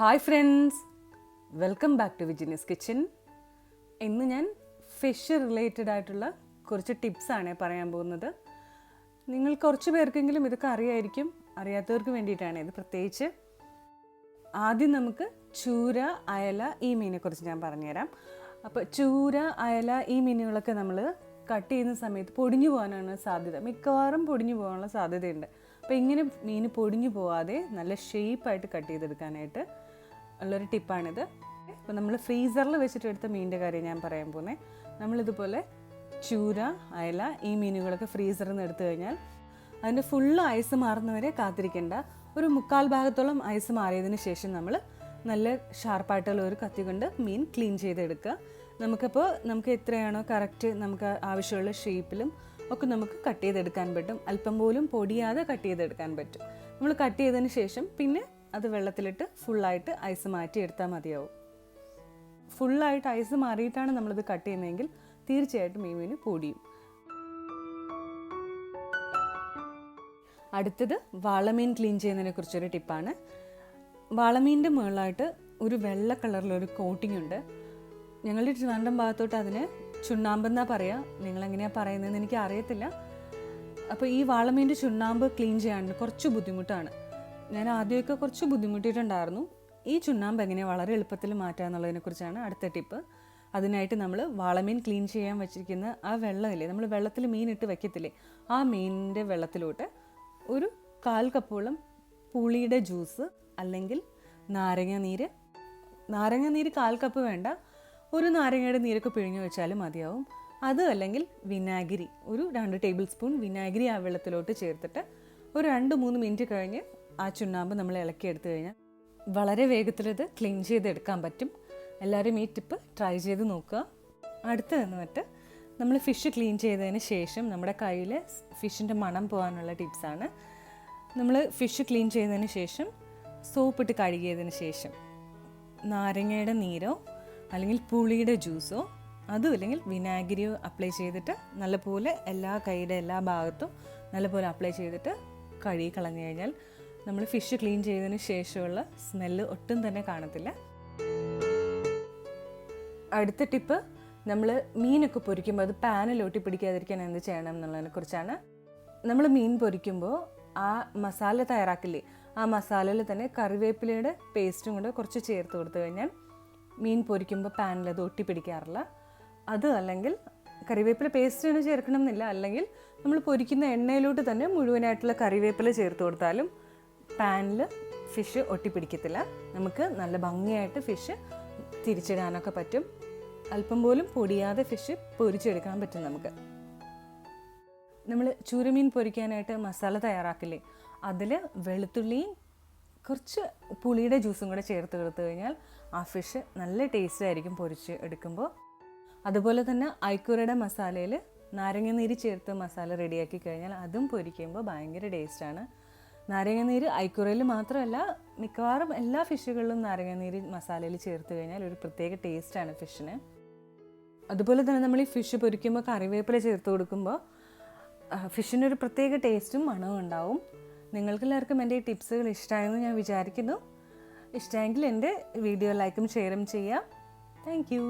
Hi friends, welcome back to Vijini's kitchen. ഇന്ന് ഞാൻ fish related ആയിട്ടുള്ള കുറച്ച് ടിപ്സാണ് പറയാൻ പോകുന്നത്. നിങ്ങൾ കുറച്ച് പേർക്കെങ്കിലും ഇതൊക്കെ അറിയായിരിക്കും, അറിയാത്തവർക്ക് വേണ്ടിയിട്ടാണ് ഇത് പ്രത്യേകിച്ച്. ആദ്യം നമുക്ക് ചൂര, അയല ഈ മീനെക്കുറിച്ച് ഞാൻ പറഞ്ഞുതരാം. അപ്പോൾ ചൂര, അയല ഈ മീനുകളൊക്കെ നമ്മൾ കട്ട് ചെയ്യുന്ന സമയത്ത് പൊടിഞ്ഞു പോകാനാണ് സാധ്യത, മിക്കവാറും പൊടിഞ്ഞു പോകാനുള്ള സാധ്യതയുണ്ട്. അപ്പോൾ ഇങ്ങനെ മീൻ പൊടിഞ്ഞു പോകാതെ നല്ല ഷേപ്പായിട്ട് കട്ട് ചെയ്തെടുക്കാനായിട്ട് ഉള്ളൊരു ടിപ്പാണിത്. അപ്പോൾ നമ്മൾ ഫ്രീസറിൽ വെച്ചിട്ട് എടുത്ത മീനിൻ്റെ കാര്യം ഞാൻ പറയാൻ പോകുന്നത്. നമ്മളിതുപോലെ ചൂര, അയല ഈ മീനുകളൊക്കെ ഫ്രീസറിൽ നിന്ന് എടുത്തു കഴിഞ്ഞാൽ അതിൻ്റെ ഫുള്ള് ഐസ് മാറുന്നവരെ കാത്തിരിക്കേണ്ട. ഒരു 1/4 ഭാഗത്തോളം ഐസ് മാറിയതിന് ശേഷം നമ്മൾ നല്ല ഷാർപ്പായിട്ടുള്ള ഒരു കത്തി കൊണ്ട് മീൻ ക്ലീൻ ചെയ്തെടുക്കുക. നമുക്ക് എത്രയാണോ കറക്റ്റ് നമുക്ക് ആവശ്യമുള്ള ഷേപ്പിലും ഒക്കെ നമുക്ക് കട്ട് ചെയ്തെടുക്കാൻ പറ്റും. അല്പം പോലും പൊടിയാതെ കട്ട് ചെയ്തെടുക്കാൻ പറ്റും. നമ്മൾ കട്ട് ചെയ്തതിന് ശേഷം പിന്നെ അത് വെള്ളത്തിലിട്ട് ഫുള്ളായിട്ട് ഐസ് മാറ്റി എടുത്താൽ മതിയാവും. ഫുള്ളായിട്ട് ഐസ് മാറിയിട്ടാണ് നമ്മളിത് കട്ട് ചെയ്യുന്നതെങ്കിൽ തീർച്ചയായിട്ടും ഈ മീൻ പൊടിയും. അടുത്തത് വാളമീൻ ക്ലീൻ ചെയ്യുന്നതിനെ കുറിച്ചൊരു ടിപ്പാണ്. വാളമീൻ്റെ മുകളിലായിട്ട് ഒരു വെള്ള കളറിലൊരു കോട്ടിംഗ് ഉണ്ട്. ഞങ്ങളുടെ ട്രിവാൻഡ്രം ഭാഗത്തോട്ട് അതിന് ചുണ്ണാമ്പെന്നാണ് പറയുക. നിങ്ങളെങ്ങനെയാണ് പറയുന്നതെന്ന് എനിക്ക് അറിയത്തില്ല. അപ്പോൾ ഈ വാളമീൻ്റെ ചുണ്ണാമ്പ് ക്ലീൻ ചെയ്യാൻ കുറച്ച് ബുദ്ധിമുട്ടാണ്. ഞാൻ ആദ്യമൊക്കെ കുറച്ച് ബുദ്ധിമുട്ടിയിട്ടുണ്ടായിരുന്നു. ഈ ചുണ്ണാമ്പ് എങ്ങനെയാണ് വളരെ എളുപ്പത്തിൽ മാറ്റുക എന്നുള്ളതിനെക്കുറിച്ചാണ് അടുത്ത ടിപ്പ്. അതിനായിട്ട് നമ്മൾ വാളമീൻ ക്ലീൻ ചെയ്യാൻ വെച്ചിരിക്കുന്ന ആ വെള്ളമില്ലേ, നമ്മൾ വെള്ളത്തിൽ മീൻ ഇട്ട് വെക്കത്തില്ലേ, ആ മീനിൻ്റെ വെള്ളത്തിലോട്ട് ഒരു 1/4 കപ്പോളം പുളിയുടെ ജ്യൂസ് അല്ലെങ്കിൽ നാരങ്ങ നീര് 1/4 കപ്പ് വേണ്ട, ഒരു നാരങ്ങയുടെ നീരൊക്കെ പിഴിഞ്ഞ് വെച്ചാലും മതിയാവും. അത് അല്ലെങ്കിൽ വിനാഗിരി, ഒരു 2 ടേബിൾ സ്പൂൺ വിനാഗിരി ആ വെള്ളത്തിലോട്ട് ചേർത്തിട്ട് ഒരു 2-3 മിനിറ്റ് കഴിഞ്ഞ് ആ ചുണ്ണാമ്പ് നമ്മൾ ഇളക്കിയെടുത്തു കഴിഞ്ഞാൽ വളരെ വേഗത്തിലിത് ക്ലീൻ ചെയ്തെടുക്കാൻ പറ്റും. എല്ലാവരും ഈ ടിപ്പ് ട്രൈ ചെയ്ത് നോക്കുക. അടുത്തതെന്ന് പറഞ്ഞിട്ട് നമ്മൾ ഫിഷ് ക്ലീൻ ചെയ്തതിന് ശേഷം നമ്മുടെ കയ്യിൽ ഫിഷിൻ്റെ മണം പോകാനുള്ള ടിപ്സാണ്. നമ്മൾ ഫിഷ് ക്ലീൻ ചെയ്തതിന് ശേഷം സോപ്പിട്ട് കഴുകിയതിന് ശേഷം നാരങ്ങയുടെ നീരോ അല്ലെങ്കിൽ പുളിയുടെ ജ്യൂസോ അതും അല്ലെങ്കിൽ വിനാഗിരിയോ അപ്ലൈ ചെയ്തിട്ട് നല്ലപോലെ കൈയുടെ എല്ലാ ഭാഗത്തും നല്ലപോലെ അപ്ലൈ ചെയ്തിട്ട് കഴുകി കളഞ്ഞു കഴിഞ്ഞാൽ നമ്മൾ ഫിഷ് ക്ലീൻ ചെയ്തതിന് ശേഷമുള്ള സ്മെല്ല് ഒട്ടും തന്നെ കാണത്തില്ല. അടുത്ത ടിപ്പ്, നമ്മൾ മീനൊക്കെ പൊരിക്കുമ്പോൾ അത് പാനിൽ ഒട്ടിപ്പിടിക്കാതിരിക്കാൻ എന്ത് ചെയ്യണം എന്നുള്ളതിനെ കുറിച്ചാണ്. നമ്മൾ മീൻ പൊരിക്കുമ്പോൾ ആ മസാല തയ്യാറാക്കില്ലേ, ആ മസാലയിൽ തന്നെ കറിവേപ്പിലയുടെ പേസ്റ്റും കൂടെ കുറച്ച് ചേർത്ത് കൊടുത്തു കഴിഞ്ഞാൽ മീൻ പൊരിക്കുമ്പോൾ പാനിൽ അത് ഒട്ടിപ്പിടിക്കാറില്ല. അത് അല്ലെങ്കിൽ കറിവേപ്പില പേസ്റ്റ് തന്നെ ചേർക്കണം എന്നില്ല, അല്ലെങ്കിൽ നമ്മൾ പൊരിക്കുന്ന എണ്ണയിലോട്ട് തന്നെ മുഴുവനായിട്ടുള്ള കറിവേപ്പില ചേർത്ത് കൊടുത്താലും പാനിൽ ഫിഷ് ഒട്ടിപ്പിടിക്കത്തില്ല. നമുക്ക് നല്ല ഭംഗിയായിട്ട് ഫിഷ് തിരിച്ചിടാനൊക്കെ പറ്റും. അല്പം പോലും പൊടിയാതെ ഫിഷ് പൊരിച്ചെടുക്കാൻ പറ്റും നമുക്ക്. നമ്മൾ ചൂരമീൻ പൊരിക്കാനായിട്ട് മസാല തയ്യാറാക്കില്ലേ, അതിൽ വെളുത്തുള്ളിയും കുറച്ച് പുളിയുടെ ജ്യൂസും കൂടെ ചേർത്ത് കൊടുത്തു കഴിഞ്ഞാൽ ആ ഫിഷ് നല്ല ടേസ്റ്റ് ആയിരിക്കും പൊരിച്ച് എടുക്കുമ്പോൾ. അതുപോലെ തന്നെ ഐക്കൂറയുടെ മസാലയിൽ നാരങ്ങനീര് ചേർത്ത് മസാല റെഡിയാക്കി കഴിഞ്ഞാൽ അതും പൊരിക്കുമ്പോൾ ഭയങ്കര ടേസ്റ്റാണ്. നാരങ്ങനീര് ഐക്കൂറയിൽ മാത്രമല്ല, മിക്കവാറും എല്ലാ ഫിഷുകളിലും നാരങ്ങനീര് മസാലയിൽ ചേർത്ത് കഴിഞ്ഞാൽ ഒരു പ്രത്യേക ടേസ്റ്റാണ് ഫിഷിന്. അതുപോലെ തന്നെ നമ്മൾ ഈ ഫിഷ് പൊരിക്കുമ്പോൾ കറിവേപ്പില ചേർത്ത് കൊടുക്കുമ്പോൾ ഫിഷിനൊരു പ്രത്യേക ടേസ്റ്റും മണവും ഉണ്ടാവും. നിങ്ങൾക്കെല്ലാവർക്കും എൻ്റെ ഈ ടിപ്സുകൾ ഇഷ്ടമായെന്ന് ഞാൻ വിചാരിക്കുന്നു. ഇഷ്ടമെങ്കിൽ എൻ്റെ വീഡിയോ ലൈക്കും ഷെയറും ചെയ്യാം. Thank you.